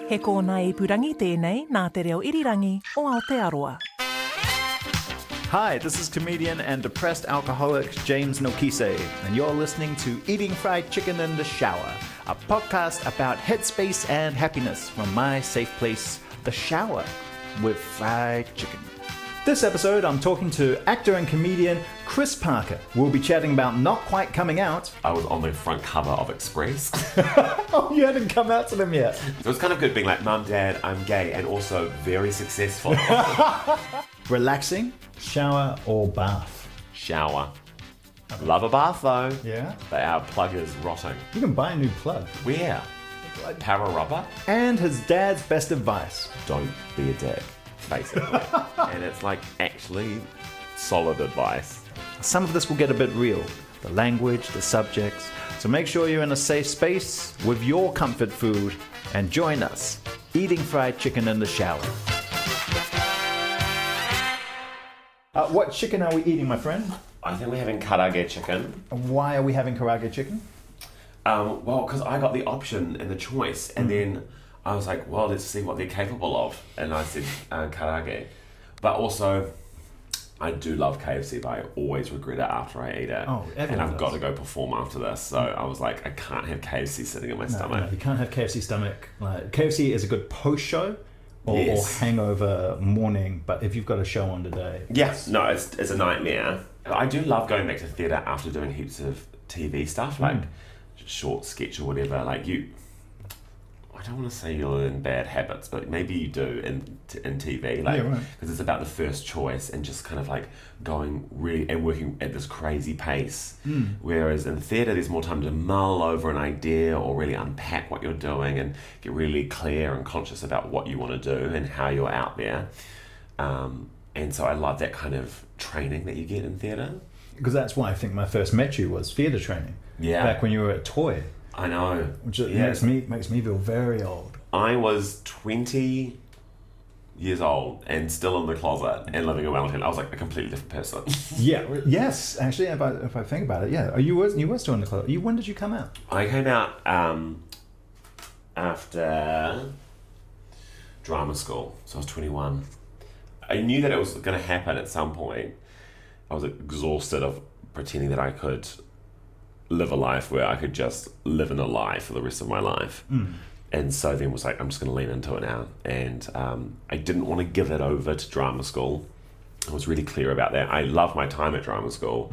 He kōna ipurangi tēnei nā te reo irirangi o Aotearoa. Hi, this is comedian and depressed alcoholic James Nokise, and you're listening to Eating Fried Chicken in the Shower, a podcast about headspace and happiness from my safe place, the shower, with fried chicken. This episode, I'm talking to actor and comedian Chris Parker. We'll be chatting about not quite coming out. I was on the front cover of Express. Oh, you hadn't come out to them yet. It was kind of good being like, Mum, Dad, I'm gay, and also very successful. Relaxing, shower or bath? Shower. Love a bath though. Yeah? But our plug is rotting. You can buy a new plug. Where? Para rubber? And his dad's best advice. Don't be a dick, basically. And it's like actually solid advice. Some of this will get a bit real. The language, the subjects. So make sure you're in a safe space with your comfort food and join us. Eating fried chicken in the shower. What chicken are we eating, my friend? I think we're having karaage chicken. Why are we having karaage chicken? Well, because I got the option and the choice, and then I was like, well, let's see what they're capable of. And I said karaage. But also, I do love KFC, but I always regret it after I eat it. Oh, and I've does. got to go perform after this. So I was like, I can't have KFC sitting in my stomach. No, you can't have KFC stomach. Like, KFC is a good post-show or Yes. hangover morning, but if you've got a show on today... Yes, no, it's a nightmare. I do love going back to theatre after doing heaps of TV stuff, like short sketch or whatever. Like I don't want to say you learn bad habits, but maybe you do in TV, like, because it's about the first choice and just kind of like going really and working at this crazy pace. Whereas in theatre, there's more time to mull over an idea or really unpack what you're doing and get really clear and conscious about what you want to do and how you're out there. And so I love that kind of training that you get in theatre. Because that's why I think my first met you was theatre training. Yeah. Back when you were at Toy. I know. Which makes me feel very old. I was 20 years old and still in the closet and living in Wellington. I was like a completely different person. Yes. Actually, if I think about it, yeah. You were still in the closet. When did you come out? I came out after drama school, so I was 21. I knew that it was going to happen at some point. I was exhausted of pretending that I could live a life where I could just live in a lie for the rest of my life. And so then was like, I'm just going to lean into it now. And I didn't want to give it over to drama school. I was really clear about that. I loved my time at drama school,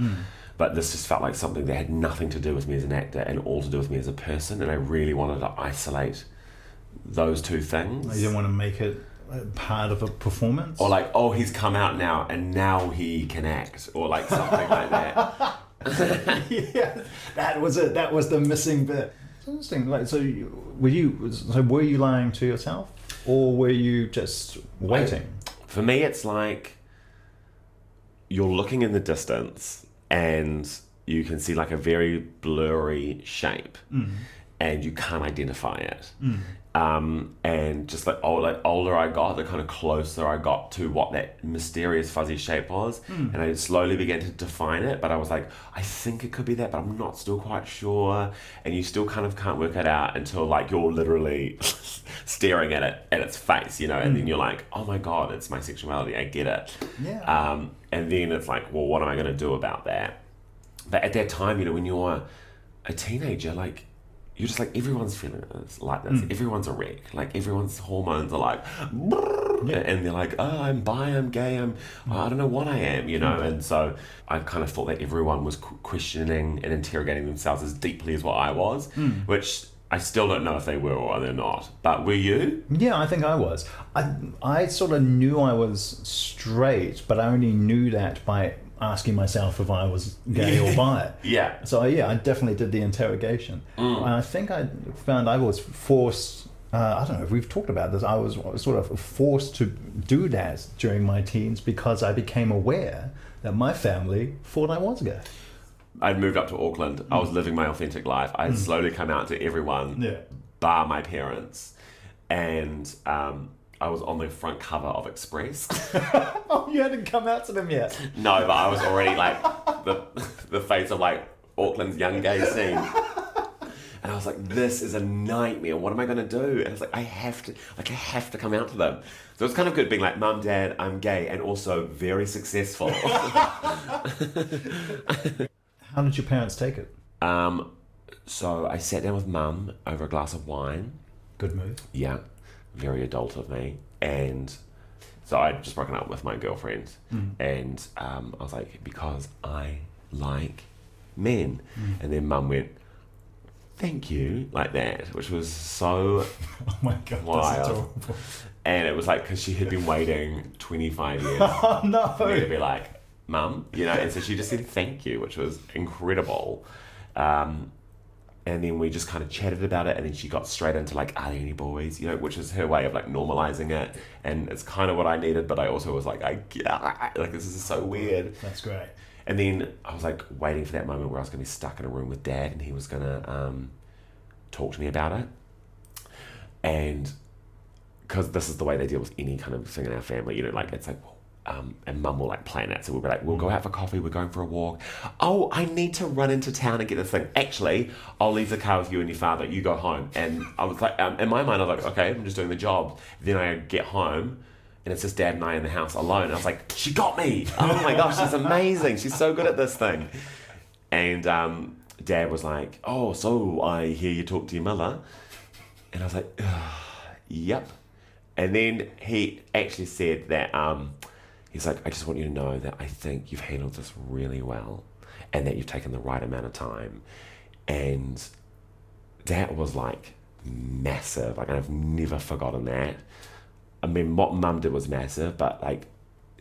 but this just felt like something that had nothing to do with me as an actor and all to do with me as a person. And I really wanted to isolate those two things. You didn't want to make it part of a performance? Or like, oh, he's come out now and now he can act, or like something like that. Yeah, that was it. That was the missing bit. It's interesting. Like, so were you lying to yourself, or were you just waiting? For me, it's like you're looking in the distance and you can see like a very blurry shape, and you can't identify it. And just like older I got, the kind of closer I got to what that mysterious fuzzy shape was, and I slowly began to define it. But I was like, I think it could be that, but I'm not still quite sure. And you still kind of can't work it out until like you're literally staring at it at its face, you know. And then you're like, oh my god, it's my sexuality. I get it. Yeah. And then it's like, well, what am I going to do about that? But at that time, you know, when you're a teenager, like, you're just like, everyone's feeling this, like this. Everyone's a wreck. Like, everyone's hormones are like, and they're like, oh, I'm bi, I'm gay, I don't know what I am, you know. And so I kind of thought that everyone was questioning and interrogating themselves as deeply as what I was, which I still don't know if they were or they're not. But were you? Yeah, I think I was. I sort of knew I was straight, but I only knew that by asking myself if I was gay or bi. Yeah. So yeah, I definitely did the interrogation. And I think I found I was forced, I don't know if we've talked about this, I was sort of forced to do that during my teens because I became aware that my family thought I was gay. I'd moved up to Auckland. I was living my authentic life. I had slowly come out to everyone, bar my parents. And I was on the front cover of Express. Oh, you hadn't come out to them yet? No, but I was already like the face of like Auckland's young gay scene. And I was like, this is a nightmare. What am I going to do? And I was like, I have to come out to them. So it's kind of good being like, Mum, Dad, I'm gay, and also very successful. How did your parents take it? So I sat down with Mum over a glass of wine. Good move. Yeah, very adult of me. And so I'd just broken up with my girlfriend. And I was like, because I like men. And then Mum went, thank you, like that, which was so Oh my God, wild. that's adorable. And it was like, because she had been waiting 25 years Oh no. for me to be like, Mum, you know, and so she just said thank you, which was incredible. And then we just kind of chatted about it, and then she got straight into like, are there any boys, you know, which is her way of like normalizing it, and it's kind of what I needed, but I also was like, like this is so weird. That's great. And then I was like waiting for that moment where I was going to be stuck in a room with Dad, and he was going to talk to me about it. And because this is the way they deal with any kind of thing in our family, you know, like it's like, and Mum will like plan it. So we'll be like, we'll go out for coffee, we're going for a walk. Oh, I need to run into town and get this thing. Actually, I'll leave the car with you and your father. You go home. And I was like, in my mind, I was like, okay, I'm just doing the job. Then I get home and it's just Dad and I in the house alone. And I was like, she got me. Oh my gosh, she's amazing. She's so good at this thing. And Dad was like, oh, so I hear you talk to your mother. And I was like, yep. And then he actually said that, he's like, I just want you to know that I think you've handled this really well and that you've taken the right amount of time. And that was like massive. Like, I've never forgotten that. I mean, what Mum did was massive, but like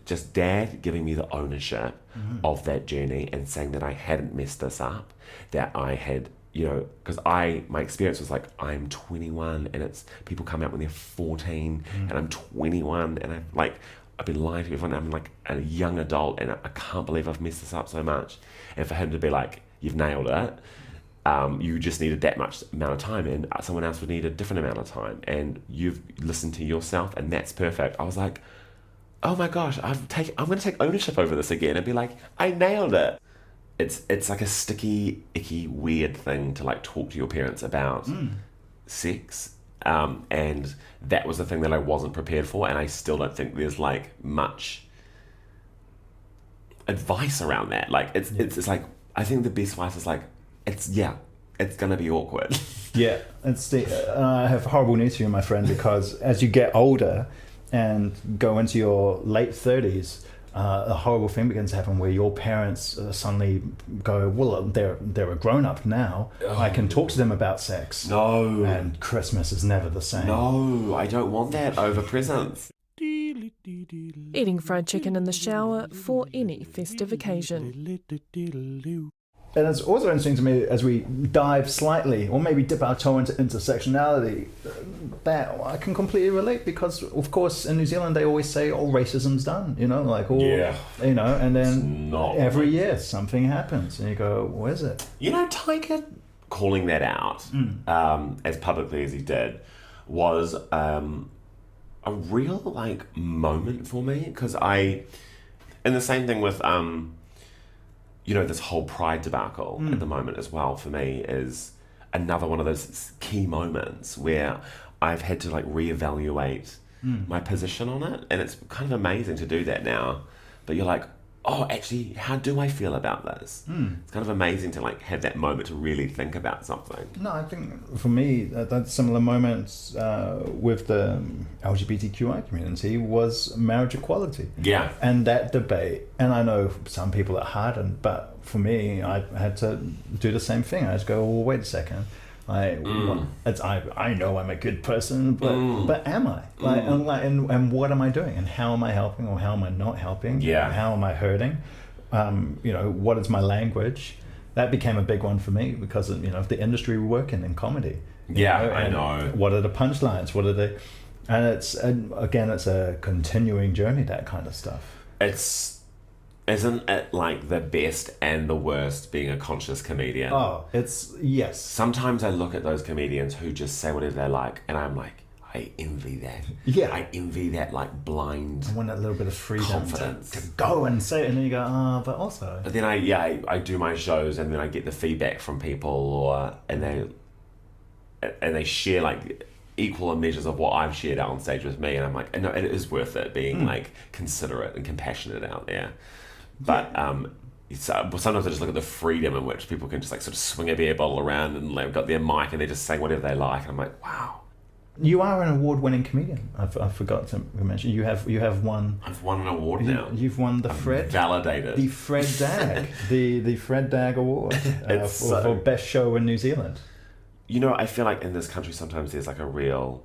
just Dad giving me the ownership of that journey and saying that I hadn't messed this up, that I had, you know, because my experience was like, I'm 21 and it's people come out when they're 14 and I'm 21 and I've been lying to everyone. I'm like a young adult and I can't believe I've messed this up so much. And for him to be like, you've nailed it. You just needed that much amount of time and someone else would need a different amount of time. And you've listened to yourself and that's perfect. I was like, oh my gosh, I'm going to take ownership over this again and be like, I nailed it. It's like a sticky, icky, weird thing to like talk to your parents about sex. And that was the thing that I wasn't prepared for, and I still don't think there's like much advice around that. Like it's like, I think the best advice is like, it's gonna be awkward. Yeah, I have horrible news for you, my friend, because as you get older and go into your late 30s, a horrible thing begins to happen where your parents suddenly go, well, they're a grown-up now. I can talk to them about sex. No. And Christmas is never the same. No, I don't want that over presents. Eating fried chicken in the shower for any festive occasion. And it's also interesting to me as we dive slightly, or maybe dip our toe into intersectionality, that I can completely relate because, of course, in New Zealand they always say, "Oh, racism's done," you know, like, you know, and then every year something happens, and you go, "Where's it?" You know, Tiger calling that out as publicly as he did was a real like moment for me because and the same thing with you know, this whole pride debacle at the moment as well, for me, is another one of those key moments where I've had to like reevaluate my position on it. And it's kind of amazing to do that now. But you're like, oh, actually, how do I feel about this? It's kind of amazing to like have that moment to really think about something. No, I think for me, that's similar moments with the LGBTQI community was marriage equality. Yeah. And that debate, and I know some people it hardened, but for me, I had to do the same thing. I just go, well, wait a second. I know I'm a good person, but am I? And what am I doing? And how am I helping, or how am I not helping? Yeah. How am I hurting? You know, what is my language? That became a big one for me because of, you know, the industry we work in comedy. Yeah, I know. What are the punchlines? What are they? And it's a continuing journey. That kind of stuff. Isn't it like the best and the worst being a conscious comedian? Oh, yes. Sometimes I look at those comedians who just say whatever they like, and I'm like, I envy that. Yeah. I envy that like blind I want that little bit of freedom confidence to go and say it, and then you go, but also. But then I do my shows, and then I get the feedback from people, and they and they share like equal measures of what I've shared out on stage with me, and I'm like, no, it is worth it being like considerate and compassionate out there. But so sometimes I just look at the freedom in which people can just like sort of swing a beer bottle around and like got their mic and they're just saying whatever they like, and I'm like, wow. You are an award-winning comedian. I forgot to mention. You have won. I've won an award now. You've won the Fred. Validated. The Fred Dag. the Fred Dag Award for best show in New Zealand. You know, I feel like in this country sometimes there's like a real,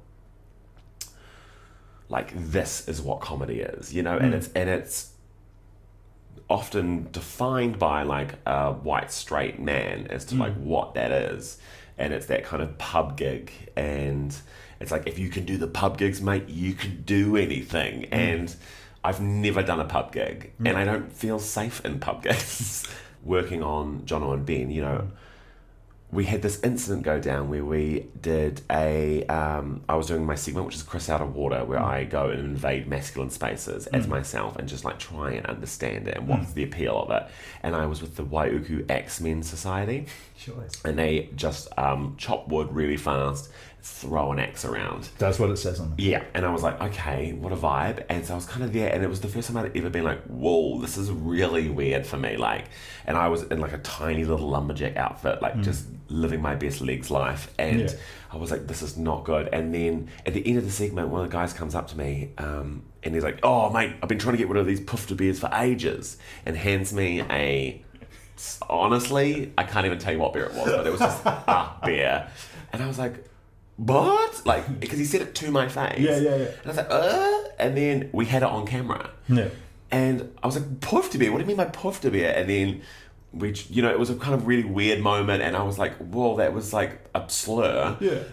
like, this is what comedy is, you know, and it's often defined by like a white straight man as to like what that is, and it's that kind of pub gig, and it's like, if you can do the pub gigs, mate, you can do anything. And I've never done a pub gig, and I don't feel safe in pub gigs. Working on Jono and Ben, you know, we had this incident go down where we did I was doing my segment, which is Chris Out of Water, where I go and invade masculine spaces as myself and just like try and understand it and what's the appeal of it. And I was with the Waiuku X-Men Society. Sure. And they just chop wood really fast, throw an axe around. That's what it says on it. Yeah. And I was like, okay, what a vibe. And so I was kind of there, and it was the first time I'd ever been like, whoa, this is really weird for me. Like, and I was in like a tiny little lumberjack outfit, like just living my best legs life. And I was like, this is not good. And then at the end of the segment, one of the guys comes up to me and he's like, oh, mate, I've been trying to get rid of these puff to beers for ages, and hands me a, honestly, I can't even tell you what beer it was, but it was just a beer. And I was like, what? Like, because he said it to my face. Yeah. And I was like, and then we had it on camera. Yeah. And I was like, puff to beer? What do you mean by puff to beer? And then we, you know, it was a kind of really weird moment, and I was like, whoa, that was like a slur. Yeah.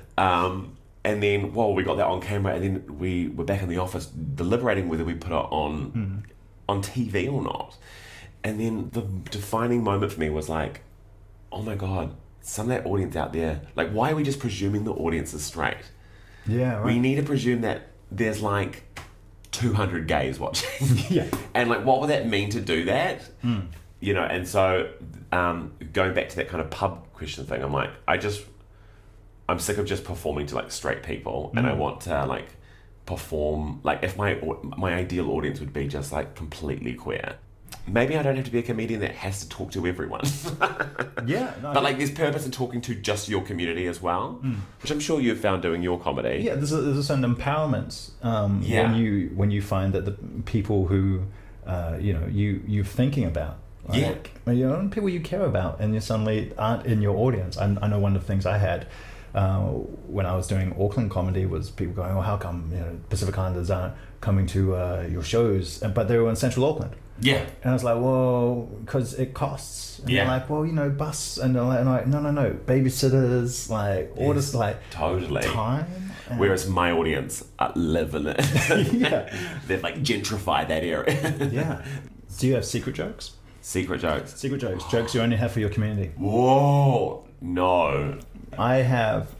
And then, whoa, we got that on camera, and then we were back in the office deliberating whether we put it on TV or not. And then the defining moment for me was like, oh my God, some of that audience out there, like, why are we just presuming the audience is straight? Yeah, right. We need to presume that there's like 200 gays watching. Yeah. And like, what would that mean to do that? You know, and so going back to that kind of pub question thing, I'm like, I'm sick of just performing to like straight people, and I want to like perform, like, if my ideal audience would be just like completely queer. Maybe I don't have to be a comedian that has to talk to everyone. Yeah. No, but like, there's purpose in talking to just your community as well, which I'm sure you've found doing your comedy. Yeah, there's a certain empowerment when you find that the people who you're thinking about, like, you know, people you care about, and you suddenly aren't in your audience. I know one of the things I had when I was doing Auckland comedy was people going, oh, how come, you know, Pacific Islanders aren't coming to your shows, but they were in Central Auckland. Yeah. And I was like, well, because it costs. And they're like, well, you know, bus. And they're like, no. Babysitters, like, all this, like, totally time. Whereas my audience live in it. Yeah. They've, like, gentrified that area. Yeah. Do you have secret jokes? Secret jokes. Jokes you only have for your community. Whoa. No. I have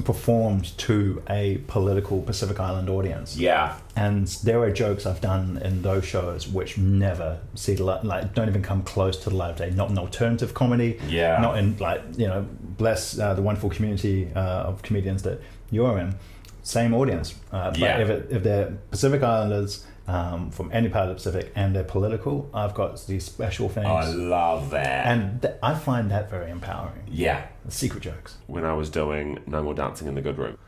performed to a political Pacific Island audience. Yeah. And there are jokes I've done in those shows which never see the light, like, don't even come close to the light of day. Not in alternative comedy. Yeah. Not in, like, you know, bless the wonderful community of comedians that you're in. Same audience. But if they're Pacific Islanders from any part of the Pacific and they're political, I've got these special things. I love that. And I find that very empowering. Yeah. Secret jokes. When I was doing No More Dancing in the Good Room,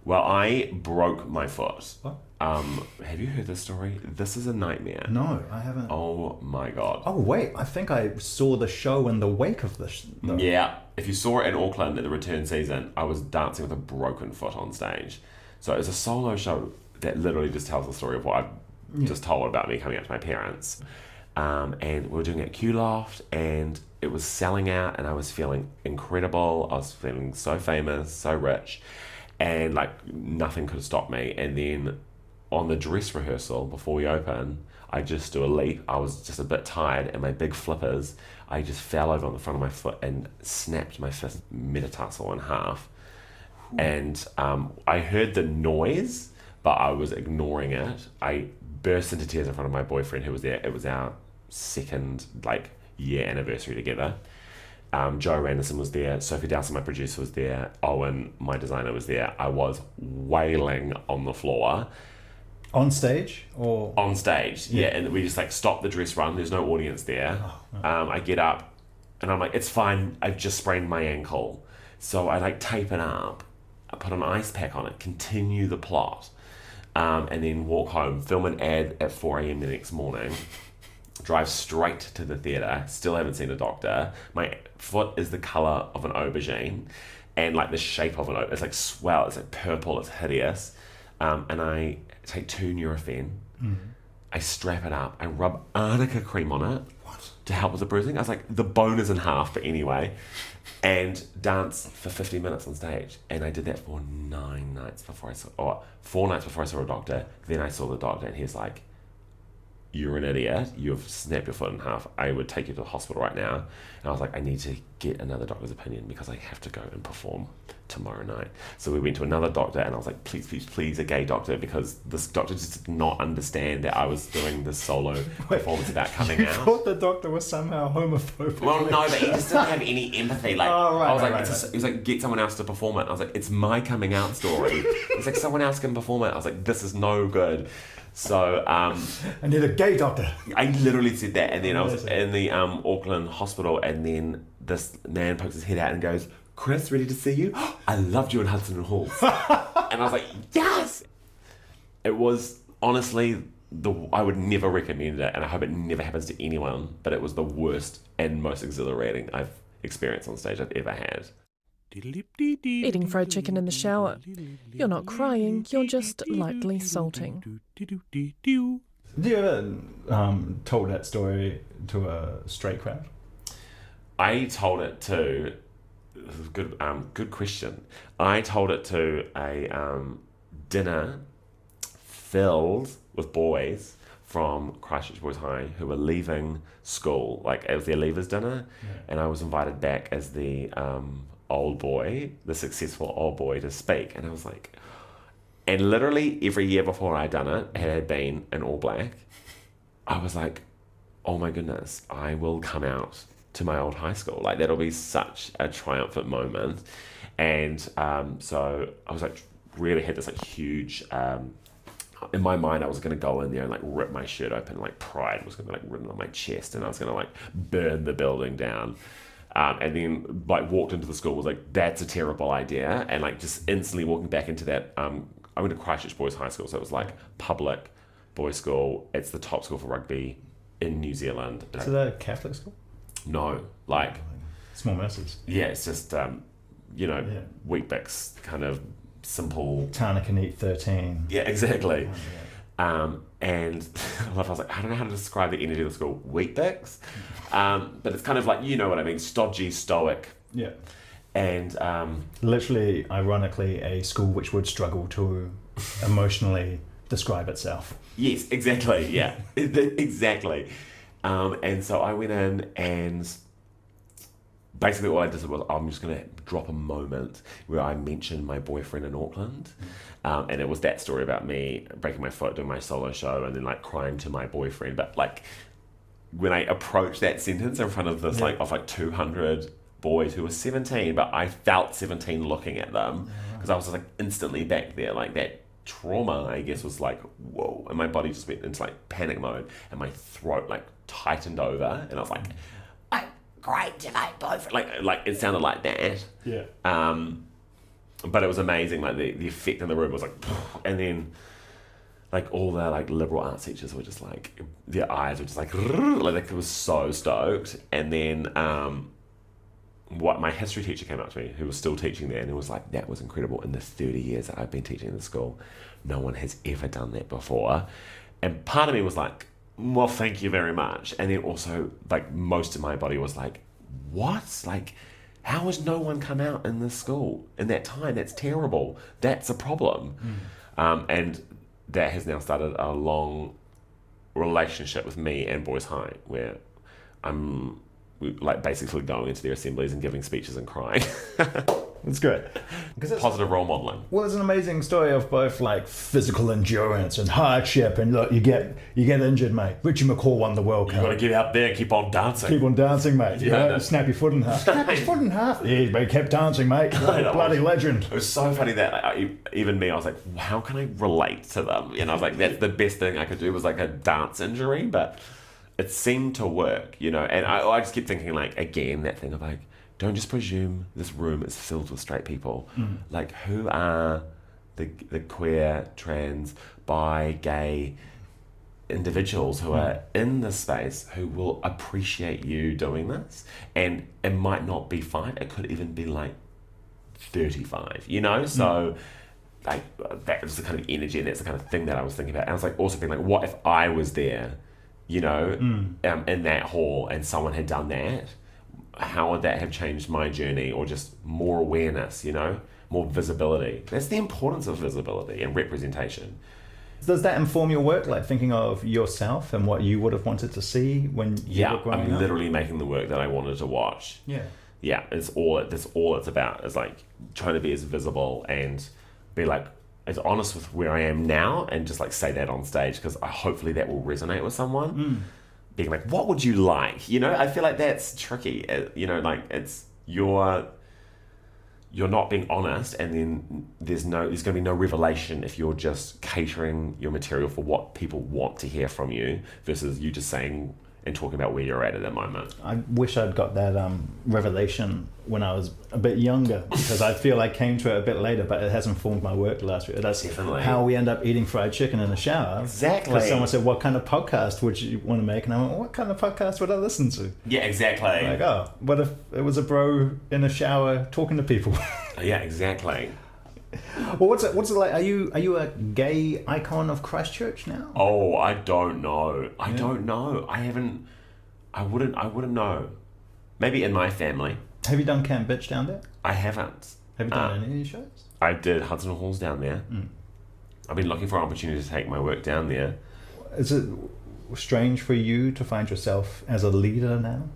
well, I broke my foot. What? Have you heard this story? This is a nightmare. No, I haven't. Oh my God. Oh wait, I think I saw the show in the wake of this. Yeah, if you saw it in Auckland at the return season, I was dancing with a broken foot on stage. So it was a solo show that literally just tells the story of what I've just told about me coming out to my parents. And we were doing it at Q Loft, and it was selling out, and I was feeling incredible. I was feeling so famous, so rich, and like nothing could stop me. And then on the dress rehearsal before we open, I just do a leap. I was just a bit tired, and my big flippers, I just fell over on the front of my foot and snapped my fifth metatarsal in half. And I heard the noise, but I was ignoring it. I burst into tears in front of my boyfriend who was there. It was our second year anniversary together. Joe Randerson was there. Sophie Dowson, my producer, was there. Owen, my designer, was there. I was wailing on the floor. On stage or on stage? Yeah, and we just like stop the dress run. There's no audience there. I get up and I'm like, it's fine. I've just sprained my ankle. So I like tape it up. I put an ice pack on it, continue the plot, and then walk home, film an ad at 4 a.m. the next morning, drive straight to the theatre, still haven't seen a doctor. My foot is the colour of an aubergine and like the shape of an aubergine. It's like swell, it's like purple, it's hideous. And I take 2 Nurofen, I strap it up, I rub arnica cream on it to help with the bruising. I was like, the bone is in half, but anyway. And dance for 50 minutes on stage. And I did that for 4 nights before I saw a doctor. Then I saw the doctor and he's like, you're an idiot. You've snapped your foot in half. I would take you to the hospital right now. And I was like, I need to get another doctor's opinion because I have to go and perform tomorrow night. So we went to another doctor and I was like, please, a gay doctor, because this doctor just did not understand that I was doing this solo performance about coming you out. thought the doctor was somehow homophobic. Well, no, but he just didn't have any empathy. Like, right, I was right, like, right. He was like, get someone else to perform it. And I was like, it's my coming out story. He's like, someone else can perform it. I was like, this is no good. So I need a gay doctor. I literally said that, and then I was in the Auckland hospital, and then this man pokes his head out and goes, Chris, ready to see you? I loved you in Hudson and Halls. And I was like, yes! It was honestly, I would never recommend it, and I hope it never happens to anyone, but it was the worst and most exhilarating I've experienced on stage I've ever had. Eating fried chicken in the shower. You're not crying, you're just lightly salting. Do you ever told that story to a straight crowd? I told it to, this is good question. I told it to a dinner filled with boys from Christchurch Boys High who were leaving school. Like, it was their leavers dinner, and I was invited back as the old boy, the successful old boy, to speak. And I was like, and literally every year before I'd done it, had been in all black. I was like, oh my goodness, I will come out to my old high school. Like, that'll be such a triumphant moment. And so I was like, really had this like huge, in my mind, I was going to go in there and like rip my shirt open, like pride was going to be like written on my chest, and I was going to like burn the building down. And then like walked into the school, was like, that's a terrible idea. And like just instantly walking back into that, I went to Christchurch Boys High School, so it was like public boys school. It's the top school for rugby in New Zealand. Is it a Catholic school? No, like Small Mercies. yeah, it's just Weet-Bix kind of simple. Tana can eat 13. Yeah, exactly. And I was like, I don't know how to describe the energy of the school. Weet-Bix, but it's kind of like, you know what I mean, stodgy, stoic. Yeah. And literally, ironically, a school which would struggle to emotionally describe itself. yes, exactly, yeah, exactly. And so I went in, and basically all I did was, I'm just going to drop a moment where I mentioned my boyfriend in Auckland. And it was that story about me breaking my foot doing my solo show and then like crying to my boyfriend. But like when I approached that sentence in front of this like 200 boys who were 17, but I felt 17 looking at them because I was like instantly back there. Like that trauma, I guess, was like, whoa. And my body just went into like panic mode and my throat like tightened over. And I was like, I'm great to my boyfriend. Like it sounded like that. Yeah. But it was amazing, like the effect in the room was like, and then like all the like liberal arts teachers were just like, their eyes were just like it was so stoked. And then what my history teacher came up to me, who was still teaching there, and it was like, that was incredible. In the 30 years that I've been teaching in the school, no one has ever done that before. And part of me was like, well, thank you very much. And then also like most of my body was like, what? Like, how has no one come out in this school in that time? That's terrible. That's a problem. And that has now started a long relationship with me and Boys High, where I'm like basically going into their assemblies and giving speeches and crying. It's great. Because it's, Positive role modeling. well, it's an amazing story of both like physical endurance and hardship, and look, you get injured, mate. Richie McCaw won the World You got to Cup. get out there and keep on dancing. Keep on dancing, mate. You Yeah, know, no. snap your foot in half. Snap his foot in half. Yeah, but he kept dancing, mate. know. Bloody legend. It was so funny that even me, I was like, how can I relate to them? You know, I was like, that's the best thing I could do was like a dance injury, but it seemed to work, you know. And I just kept thinking, like, again, that thing of like, don't just presume this room is filled with straight people. Like, who are the queer, trans, bi, gay individuals who are in this space who will appreciate you doing this? And it might not be 5, it could even be like 35, you know? So like that was the kind of energy and that's the kind of thing that I was thinking about. And I was like also being like, what if I was there, you know, in that hall and someone had done that? How would that have changed my journey? Or just more awareness, you know, more visibility. That's the importance of visibility and representation. Does that inform your work, like thinking of yourself and what you would have wanted to see when you were growing I'm up? literally making the work that I wanted to watch. Yeah. That's all it's about, is like trying to be as visible and be like as honest with where I am now, and just like say that on stage, because hopefully that will resonate with someone. Being like, what would you like? You know, I feel like that's tricky. You know, like it's you're not being honest, and then there's going to be no revelation if you're just catering your material for what people want to hear from you, versus you just saying and talking about where you're at the moment. I wish I'd got that revelation when I was a bit younger, because I feel I came to it a bit later, but it hasn't formed my work last week. That's Definitely. how we end up eating fried chicken in the shower. Exactly. Because someone said, what kind of podcast would you want to make? And I went, what kind of podcast would I listen to? Yeah, exactly. Like, oh, what if it was a bro in a shower talking to people? Yeah, exactly. Well, what's it like? Are you a gay icon of Christchurch now? Oh, I don't know. I don't know. I wouldn't know. Maybe in my family. Have you done Camp Bitch down there? I haven't. Have you done any of these shows? I did Hudson Halls down there. I've been looking for an opportunity to take my work down there. Is it strange for you to find yourself as a leader now?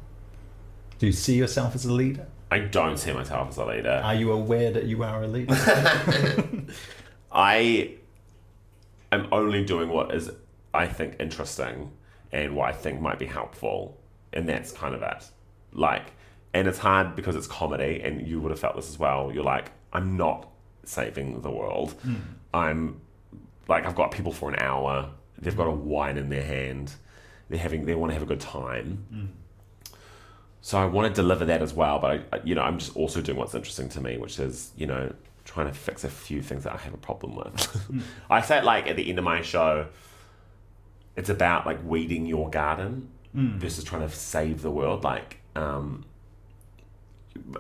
Do you see yourself as a leader? I don't see myself as a leader. Are you aware that you are a leader? I am only doing what is, I think, interesting and what I think might be helpful, and that's kind of it. Like, and it's hard because it's comedy, and you would have felt this as well. You're like, I'm not saving the world. I'm like, I've got people for an hour. They've got a wine in their hand. They want to have a good time. So I want to deliver that as well, but I'm just also doing what's interesting to me, which is, you know, trying to fix a few things that I have a problem with. I say, like, at the end of my show, it's about like weeding your garden versus trying to save the world. Like,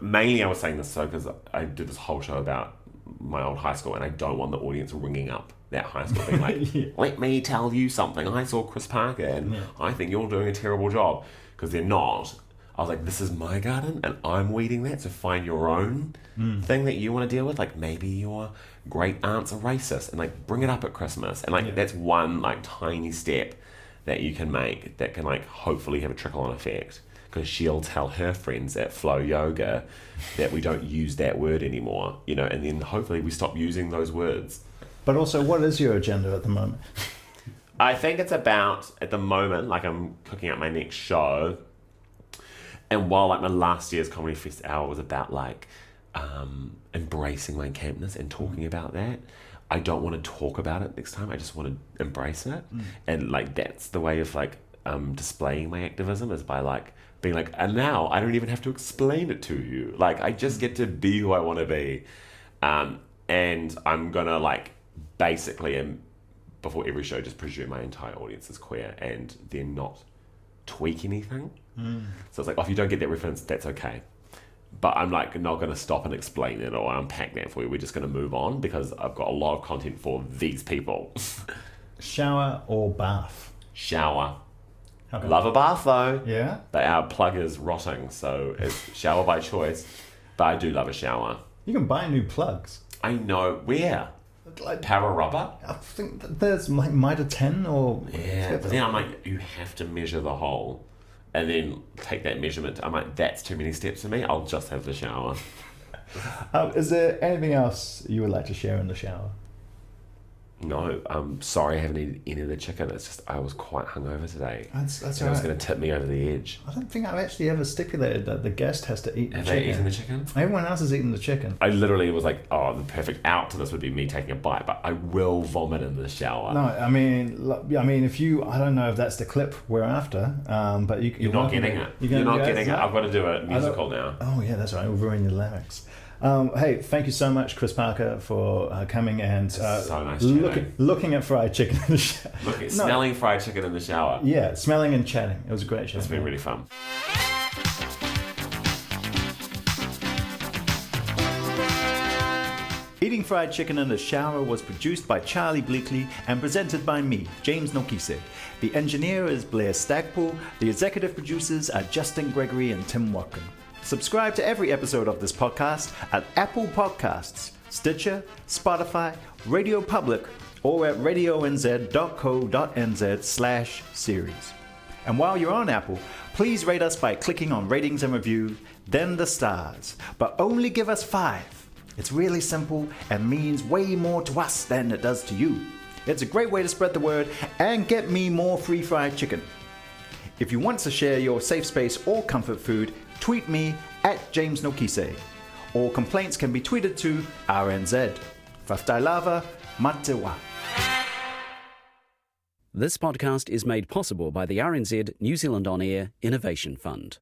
mainly I was saying this so because I did this whole show about my old high school, and I don't want the audience ringing up that high school being like, let me tell you something. I saw Chris Parker and I think you're doing a terrible job, because they're not. I was like, this is my garden and I'm weeding that, so find your own thing that you want to deal with. Like, maybe your great aunt's a racist, and like bring it up at Christmas. And like that's one like tiny step that you can make that can like hopefully have a trickle-on effect, because she'll tell her friends at Flow Yoga that we don't use that word anymore, you know, and then hopefully we stop using those words. But also, what is your agenda at the moment? I think it's about, at the moment, like I'm cooking up my next show. And while like my last year's Comedy Fest hour was about like embracing my campness and talking about that, I don't want to talk about it next time. I just want to embrace it. And like that's the way of like displaying my activism, is by like being like, and now I don't even have to explain it to you. Like I just get to be who I want to be. And I'm gonna like basically before every show just presume my entire audience is queer and they're not tweak anything. So it's like, oh, if you don't get that reference, that's okay. But I'm like not going to stop and explain it or unpack that for you. We're just going to move on, because I've got a lot of content for these people. Shower or bath? Shower. How come? Love a bath though. Yeah? But our plug is rotting, so it's shower by choice. But I do love a shower. You can buy new plugs. I know. Where? Like, Para rubber? I think that there's like Mitre 10 or... Yeah, but then I'm like, you have to measure the hole and then take that measurement. I'm like, that's too many steps for me. I'll just have the shower. Is there anything else you would like to share in the shower? No, I'm sorry I haven't eaten any of the chicken. It's just I was quite hungover today. That's and all it was right. going to tip me over the edge. I don't think I've actually ever stipulated that the guest has to eat the Have chicken. they eaten the chicken? Everyone else has eaten the chicken. I literally was like, oh, the perfect out to this would be me taking a bite, but I will vomit in the shower. No, I mean, if you, I don't know if that's the clip we're after, but You're not getting it. You're not getting it. I've got to do a musical now. Oh yeah, that's right. We'll ruin your lyrics. Hey, thank you so much, Chris Parker, for coming and so nice looking at fried chicken in the shower. Smelling fried chicken in the shower. Yeah, smelling and chatting. It was a great show. It's been really fun. Eating Fried Chicken in the Shower was produced by Charlie Bleakley and presented by me, James Nokise. The engineer is Blair Stagpool. The executive producers are Justin Gregory and Tim Watkin. Subscribe to every episode of this podcast at Apple Podcasts, Stitcher, Spotify, Radio Public, or at radionz.co.nz/series. And while you're on Apple, please rate us by clicking on ratings and review, then the stars. But only give us 5. It's really simple and means way more to us than it does to you. It's a great way to spread the word and get me more free fried chicken. If you want to share your safe space or comfort food, tweet me at James Nokise. All complaints can be tweeted to RNZ. Whaftailava Matewa. This podcast is made possible by the RNZ New Zealand On Air Innovation Fund.